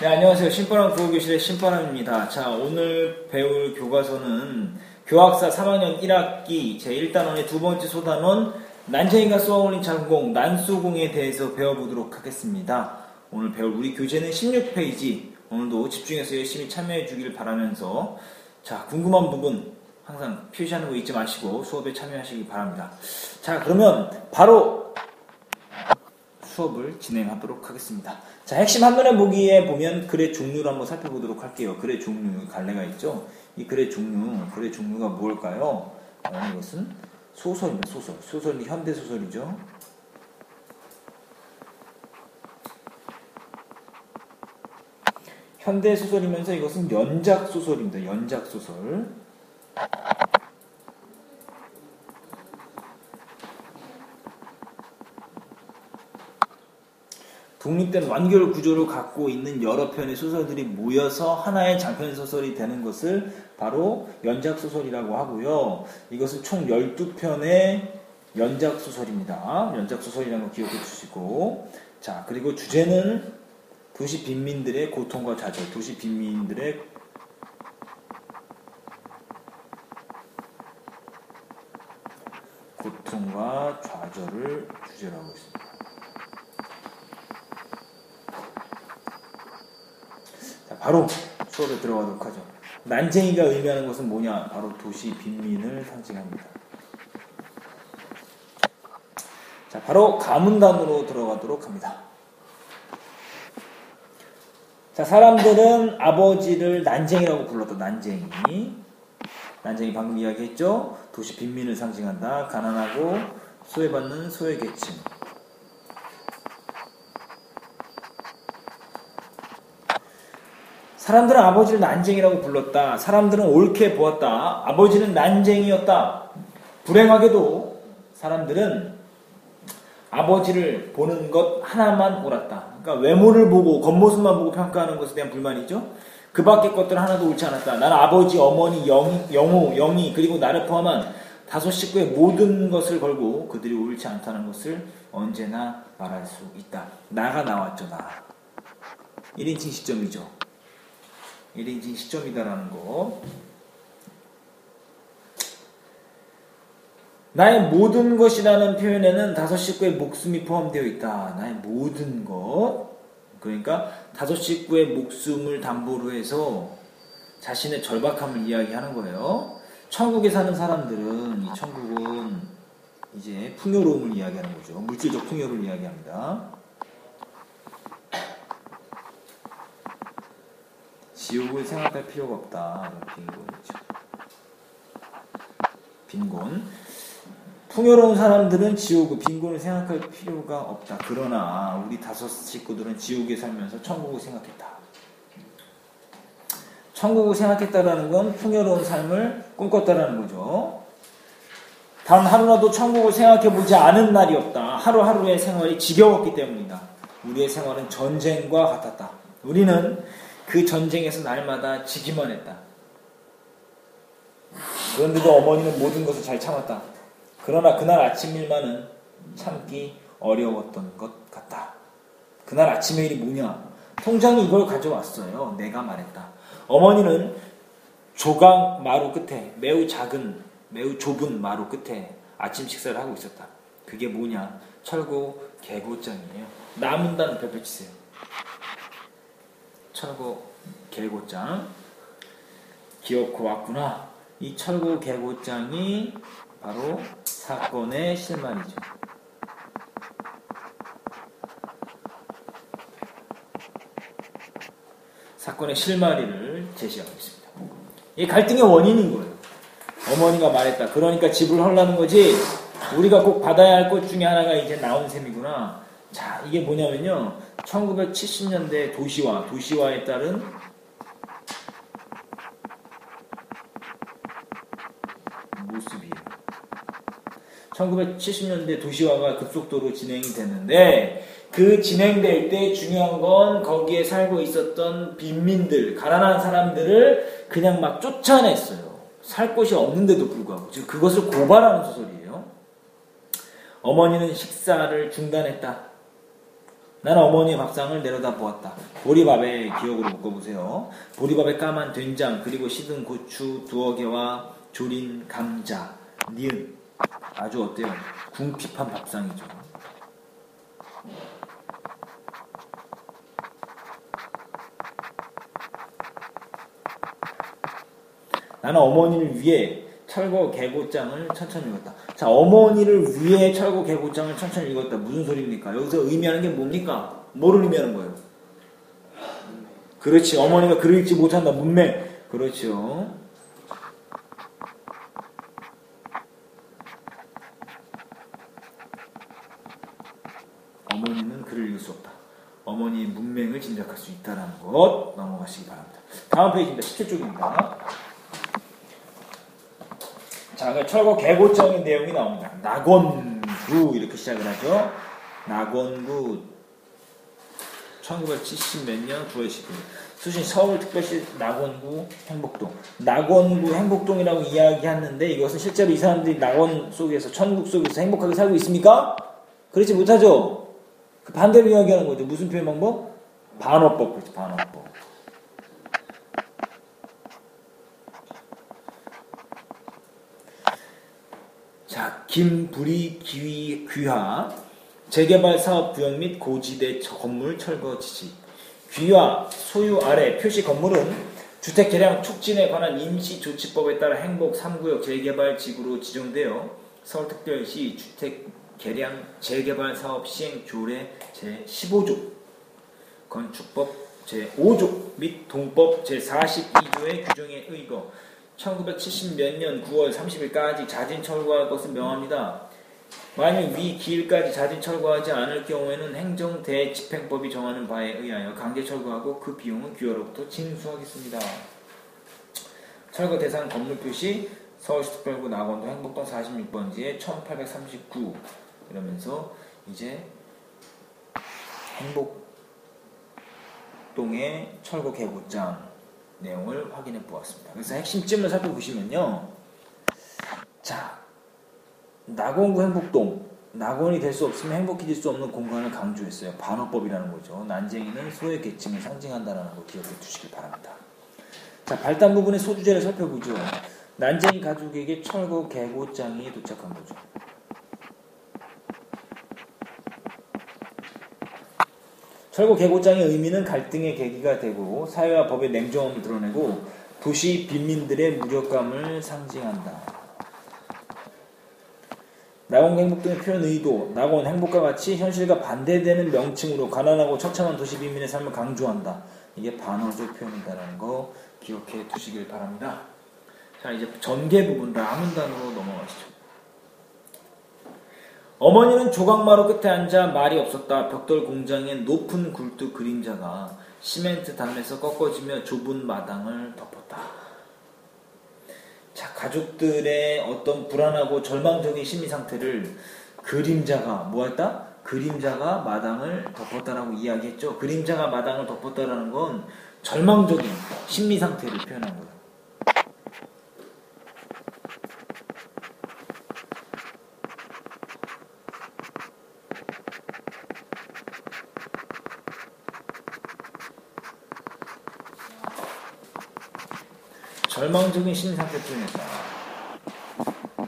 네, 안녕하세요. 신바람 국어교실의 신바람입니다. 자, 오늘 배울 교과서는 교학사 3학년 1학기 제1단원의 두 번째 소단원 난쟁이가 쏘아올린 장공, 난쏘공에 대해서 배워보도록 하겠습니다. 오늘 배울 우리 교재는 16페이지. 오늘도 집중해서 열심히 참여해 주길 바라면서 자, 궁금한 부분 항상 표시하는 거 잊지 마시고 수업에 참여하시기 바랍니다. 자, 그러면 바로 수업을 진행하도록 하겠습니다. 자, 핵심 한눈에 보기에 보면 글의 종류를 한번 살펴보도록 할게요. 글의 종류, 갈래가 있죠? 이 글의 종류가 뭘까요? 이것은 소설입니다. 소설이 현대소설이죠. 현대소설이면서 이것은 연작소설입니다. 연작소설. 독립된 완결 구조를 갖고 있는 여러 편의 소설들이 모여서 하나의 장편 소설이 되는 것을 바로 연작소설이라고 하고요. 이것은 총 12편의 연작소설입니다. 연작소설이라는 거 기억해 주시고, 자, 그리고 주제는 도시 빈민들의 고통과 좌절, 도시 빈민들의 고통과 좌절을 주제로 하고 있습니다. 자, 바로 수업에 들어가도록 하죠. 난쟁이가 의미하는 것은 뭐냐? 바로 도시 빈민을 상징합니다. 자, 바로 가문단으로 들어가도록 합니다. 자, 사람들은 아버지를 난쟁이라고 불렀다. 난쟁이 방금 이야기했죠? 도시 빈민을 상징한다. 가난하고 소외받는 소외계층. 사람들은 아버지를 난쟁이라고 불렀다. 사람들은 옳게 보았다. 아버지는 난쟁이였다. 불행하게도 사람들은 아버지를 보는 것 하나만 옳았다. 그러니까 외모를 보고 겉모습만 보고 평가하는 것에 대한 불만이죠. 그 밖의 것들은 하나도 옳지 않았다. 나는 아버지, 어머니, 영호, 영희 그리고 나를 포함한 5 식구의 모든 것을 걸고 그들이 옳지 않다는 것을 언제나 말할 수 있다. 나가 나왔죠. 나. 1인칭 시점이죠. 1인칭 시점이다라는 거. 나의 모든 것이라는 표현에는 5 식구의 목숨이 포함되어 있다. 나의 모든 것. 그러니까 5 식구의 목숨을 담보로 해서 자신의 절박함을 이야기하는 거예요. 천국에 사는 사람들은 이 천국은 이제 풍요로움을 이야기하는 거죠. 물질적 풍요를 이야기합니다. 지옥을 생각할 필요가 없다. 빈곤이죠. 빈곤. 풍요로운 사람들은 지옥을, 빈곤을 생각할 필요가 없다. 그러나 우리 5 식구들은 지옥에 살면서 천국을 생각했다. 천국을 생각했다라는 건 풍요로운 삶을 꿈꿨다라는 거죠. 단 하루라도 천국을 생각해보지 않은 날이 없다. 하루하루의 생활이 지겨웠기 때문이다. 우리의 생활은 전쟁과 같았다. 우리는 그 전쟁에서 날마다 지기만 했다. 그런데도 어머니는 모든 것을 잘 참았다. 그러나 그날 아침 일만은 참기 어려웠던 것 같다. 그날 아침의 일이 뭐냐? 통장이 이걸 가져왔어요. 내가 말했다. 어머니는 조각 마루 끝에, 매우 좁은 마루 끝에 아침 식사를 하고 있었다. 그게 뭐냐? 철고 개고장이에요. 남은다는 별표 치세요. 철고 개고장. 기어코 왔구나. 이 철고 개고장이 바로 사건의 실마리죠. 사건의 실마리를 제시하고 있습니다. 이 갈등의 원인인 거예요. 어머니가 말했다. 그러니까 집을 헐라는 거지. 우리가 꼭 받아야 할 것 중에 하나가 이제 나온 셈이구나. 자, 이게 뭐냐면요. 1970년대 도시화에 따른 모습이에요. 1970년대 도시화가 급속도로 진행이 됐는데 그 진행될 때 중요한 건 거기에 살고 있었던 빈민들, 가난한 사람들을 그냥 막 쫓아냈어요. 살 곳이 없는데도 불구하고. 즉 그것을 고발하는 소설이에요. 어머니는 식사를 중단했다. 나는 어머니의 밥상을 내려다 보았다. 보리밥에 기억으로 묶어보세요. 보리밥에 까만 된장 그리고 시든 고추 두어 개와 조린 감자 니은 아주 어때요? 궁핍한 밥상이죠. 나는 어머니를 위해 철거 개고장을 천천히 읽었다. 자, 어머니를 위해 철거 개고장을 천천히 읽었다. 무슨 소리입니까? 여기서 의미하는 게 뭡니까? 뭐를 의미하는 거예요? 그렇지. 어머니가 글을 읽지 못한다. 문맹. 그렇죠. 어머니는 글을 읽을 수 없다. 어머니의 문맹을 짐작할 수 있다는 것 넘어가시기 바랍니다. 다음 페이지입니다. 17쪽입니다. 자, 그 철거 개고장의 내용이 나옵니다. 낙원구 이렇게 시작을 하죠. 낙원구 1970 몇 년 9월 10일 수신 서울특별시 낙원구 행복동. 낙원구 행복동이라고 이야기하는데 이것은 실제로 이 사람들이 낙원 속에서 천국 속에서 행복하게 살고 있습니까? 그렇지 못하죠. 그 반대로 이야기하는 거죠. 무슨 표현 방법? 반어법. 그렇지, 반어법. 자, 김부리 귀화 재개발 사업 구역 및 고지대 건물 철거 지시. 귀화 소유 아래 표시 건물은 주택 개량 촉진에 관한 임시조치법에 따라 행복 3구역 재개발 지구로 지정되어 서울특별시 주택 개량 재개발 사업 시행 조례 제15조, 건축법 제5조 및 동법 제42조의 규정에 의거 1970 몇 년 9월 30일까지 자진 철거할 것을 명합니다. 만약 위 기일까지 자진 철거하지 않을 경우에는 행정대집행법이 정하는 바에 의하여 강제 철거하고 그 비용은 귀화로부터 징수하겠습니다. 철거 대상 건물 표시 서울시 특별구 낙원동 행복동 46번지에 1839 이러면서 이제 행복동의 철거 개고장 내용을 확인해 보았습니다. 그래서 핵심점을 살펴보시면요. 자, 낙원구 행복동, 낙원이 될 수 없으면 행복해질 수 없는 공간을 강조했어요. 반어법이라는 거죠. 난쟁이는 소의 계층을 상징한다는 거 기억해 두시길 바랍니다. 자, 발단 부분의 소주제를 살펴보죠. 난쟁이 가족에게 철거 개고장이 도착한 거죠. 철거 개고장의 의미는 갈등의 계기가 되고 사회와 법의 냉정함을 드러내고 도시 빈민들의 무력감을 상징한다. 낙원 행복동의 표현 의도, 낙원 행복과 같이 현실과 반대되는 명칭으로 가난하고 처참한 도시 빈민의 삶을 강조한다. 이게 반어적 표현이다라는 거 기억해 두시길 바랍니다. 자, 이제 전개 부분 라문단으로 넘어가시죠. 어머니는 조각마루 끝에 앉아 말이 없었다. 벽돌 공장의 높은 굴뚝 그림자가 시멘트 담에서 꺾어지며 좁은 마당을 덮었다. 자, 가족들의 어떤 불안하고 절망적인 심리 상태를 그림자가 뭐했다? 그림자가 마당을 덮었다라고 이야기했죠. 그림자가 마당을 덮었다라는 건 절망적인 심리 상태를 표현한 거예요. 절망적인 심리 상태 표현했다.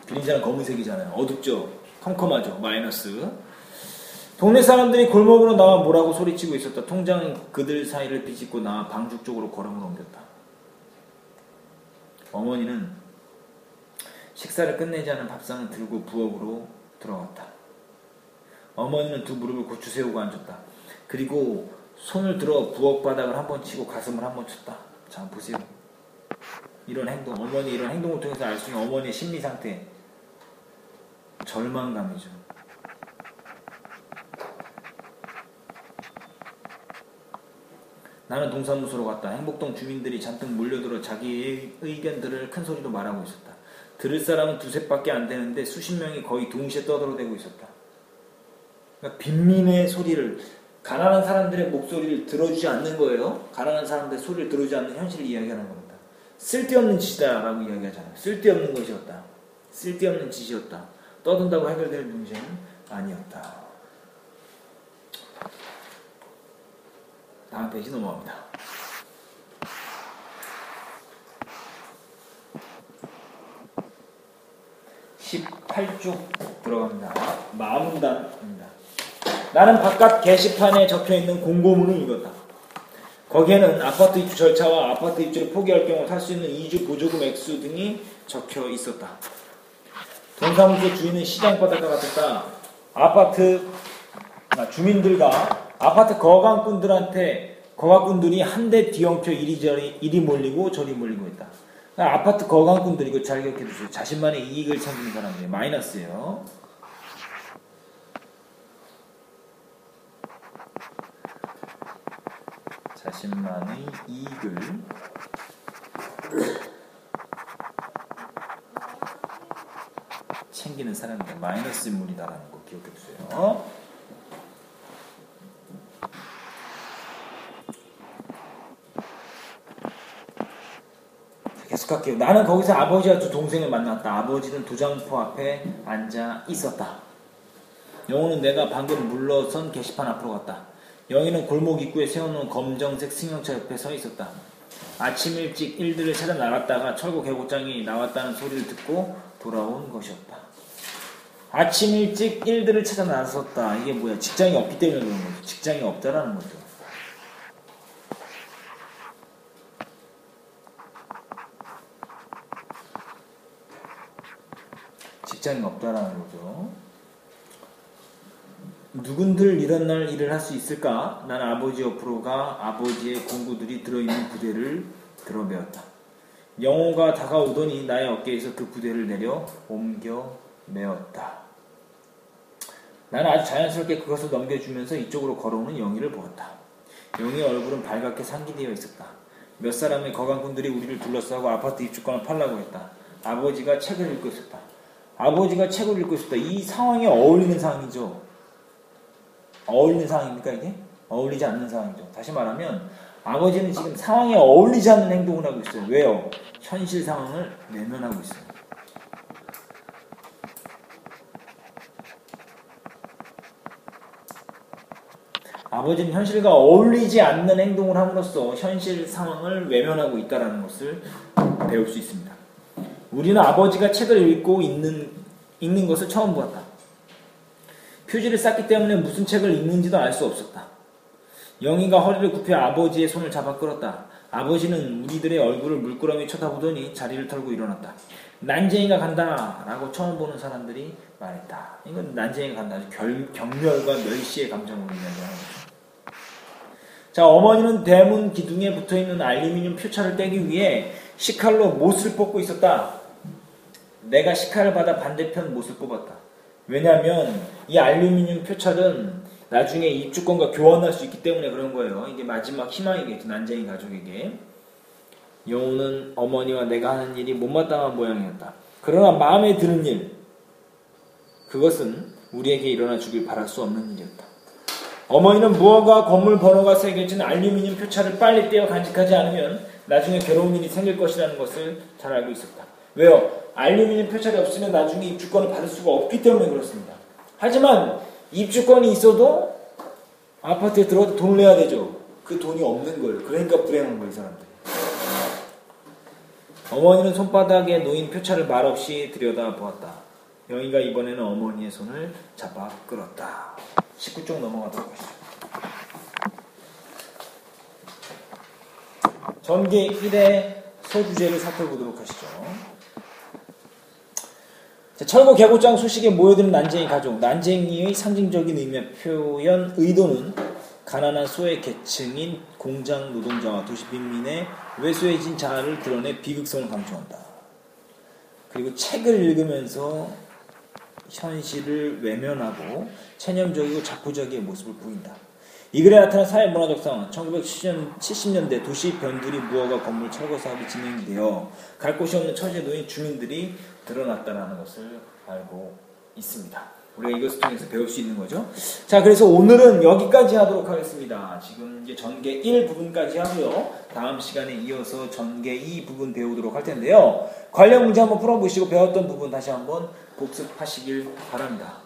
그림자는 검은색이잖아요. 어둡죠. 컴컴하죠. 마이너스. 동네 사람들이 골목으로 나와 뭐라고 소리치고 있었다. 통장은 그들 사이를 비집고 나와 방죽 쪽으로 걸음을 옮겼다. 어머니는 식사를 끝내지 않은 밥상을 들고 부엌으로 들어갔다. 어머니는 두 무릎을 고추 세우고 앉았다. 그리고 손을 들어 부엌 바닥을 한번 치고 가슴을 한번 쳤다. 자, 보세요. 이런 행동, 어머니 이런 행동을 통해서 알 수 있는 어머니의 심리 상태, 절망감이죠. 나는 동사무소로 갔다. 행복동 주민들이 잔뜩 몰려들어 자기의 의견들을 큰 소리로 말하고 있었다. 들을 사람은 두셋밖에 안 되는데 수십 명이 거의 동시에 떠들어대고 있었다. 그러니까 빈민의 소리를, 가난한 사람들의 목소리를 들어주지 않는 거예요. 가난한 사람들의 소리를 들어주지 않는 현실을 이야기하는 겁니다. 쓸데없는 짓이다라고 이야기하잖아요. 쓸데없는 것이었다. 쓸데없는 짓이었다. 떠든다고 해결될 문제는 아니었다. 다음 페이지 넘어갑니다. 18쪽 들어갑니다. 마음단입니다. 나는 바깥 게시판에 적혀있는 공고문을 읽었다. 거기에는 아파트 입주 절차와 아파트 입주를 포기할 경우 살 수 있는 이주 보조금 액수 등이 적혀 있었다. 동사무소 주인은 시장바닥과 같았다. 주민들과 아파트 거강꾼들이 한 대 뒤엉켜 이리 몰리고 저리 몰리고 있다. 아파트 거강꾼들 이거 잘 기억해 주세요. 자신만의 이익을 챙기는 사람들이 마이너스예요. 자신만의 이익을 챙기는 사람들 마이너스 인물이다라는 거 기억해 주세요. 계속할게요. 나는 거기서 아버지와 두 동생을 만났다. 아버지는 도장포 앞에 앉아 있었다. 영호는 내가 방금 물러선 게시판 앞으로 갔다. 영희는 골목 입구에 세워놓은 검정색 승용차 옆에 서 있었다. 아침 일찍 일들을 찾아 나갔다가 철거 개고장이 나왔다는 소리를 듣고 돌아온 것이었다. 아침 일찍 일들을 찾아 나섰다. 이게 뭐야? 직장이 없기 때문에 그런 거죠. 직장이 없다라는 거죠. 직장이 없다라는 거죠. 누군들 이런 날 일을 할 수 있을까? 나는 아버지 옆으로 가 아버지의 공구들이 들어있는 부대를 들어메었다. 영호가 다가오더니 나의 어깨에서 그 부대를 내려 옮겨 메었다. 나는 아주 자연스럽게 그것을 넘겨주면서 이쪽으로 걸어오는 영희를 보았다. 영희의 얼굴은 발갛게 상기되어 있었다. 몇 사람의 거강꾼들이 우리를 둘러싸고 아파트 입주권을 팔라고 했다. 아버지가 책을 읽고 있었다. 이 상황에 어울리는 상황이죠. 어울리는 상황입니까 이게? 어울리지 않는 상황이죠. 다시 말하면 아버지는 지금 상황에 어울리지 않는 행동을 하고 있어요. 왜요? 현실 상황을 외면하고 있어요. 아버지는 현실과 어울리지 않는 행동을 함으로써 현실 상황을 외면하고 있다는 것을 배울 수 있습니다. 우리는 아버지가 책을 읽고 읽는 것을 처음 보았다. 표지를 쌌기 때문에 무슨 책을 읽는지도 알 수 없었다. 영희가 허리를 굽혀 아버지의 손을 잡아 끌었다. 아버지는 우리들의 얼굴을 물끄러미 쳐다보더니 자리를 털고 일어났다. 난쟁이가 간다 라고 처음 보는 사람들이 말했다. 이건 난쟁이가 간다. 경멸과 멸시의 감정으로 이야기하는 거죠. 자, 어머니는 대문 기둥에 붙어있는 알루미늄 표차를 떼기 위해 식칼로 못을 뽑고 있었다. 내가 식칼을 받아 반대편 못을 뽑았다. 왜냐하면 이 알루미늄 표찰은 나중에 입주권과 교환할 수 있기 때문에 그런 거예요. 이게 마지막 희망이겠죠. 난쟁이 가족에게. 영호는 어머니와 내가 하는 일이 못마땅한 모양이었다. 그러나 마음에 드는 일, 그것은 우리에게 일어나 주길 바랄 수 없는 일이었다. 어머니는 무언가 건물 번호가 새겨진 알루미늄 표찰을 빨리 떼어 간직하지 않으면 나중에 괴로운 일이 생길 것이라는 것을 잘 알고 있었다. 왜요? 알루미늄 표찰이 없으면 나중에 입주권을 받을 수가 없기 때문에 그렇습니다. 하지만 입주권이 있어도 아파트에 들어가도 돈을 내야 되죠. 그 돈이 없는 거예요. 그러니까 불행한 거예요, 이 사람들이. 어머니는 손바닥에 놓인 표찰을 말없이 들여다보았다. 영희가 이번에는 어머니의 손을 잡아 끌었다. 19쪽 넘어가도록 하시죠. 전개 1의 소주제를 살펴보도록 하시죠. 자, 철거 개고장 소식에 모여드는 난쟁이 가족. 난쟁이의 상징적인 표현 의도는 가난한 소외 계층인 공장 노동자와 도시 빈민의 왜소해진 자아를 드러내 비극성을 강조한다. 그리고 책을 읽으면서 현실을 외면하고 체념적이고 자포자기의 모습을 보인다. 이 글에 나타난 사회문화적 상황, 1970년대 도시 변두리 무허가 건물 철거 사업이 진행되어 갈 곳이 없는 처지에 놓인 주민들이 드러났다는 것을 알고 있습니다. 우리가 이것을 통해서 배울 수 있는 거죠. 자, 그래서 오늘은 여기까지 하도록 하겠습니다. 지금 이제 전개 1 부분까지 하고요. 다음 시간에 이어서 전개 2 부분 배우도록 할 텐데요. 관련 문제 한번 풀어보시고 배웠던 부분 다시 한번 복습하시길 바랍니다.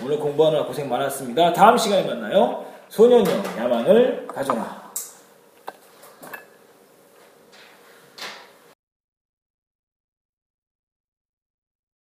오늘 공부하느라 고생 많았습니다. 다음 시간에 만나요. 소년여 야망을 가져라.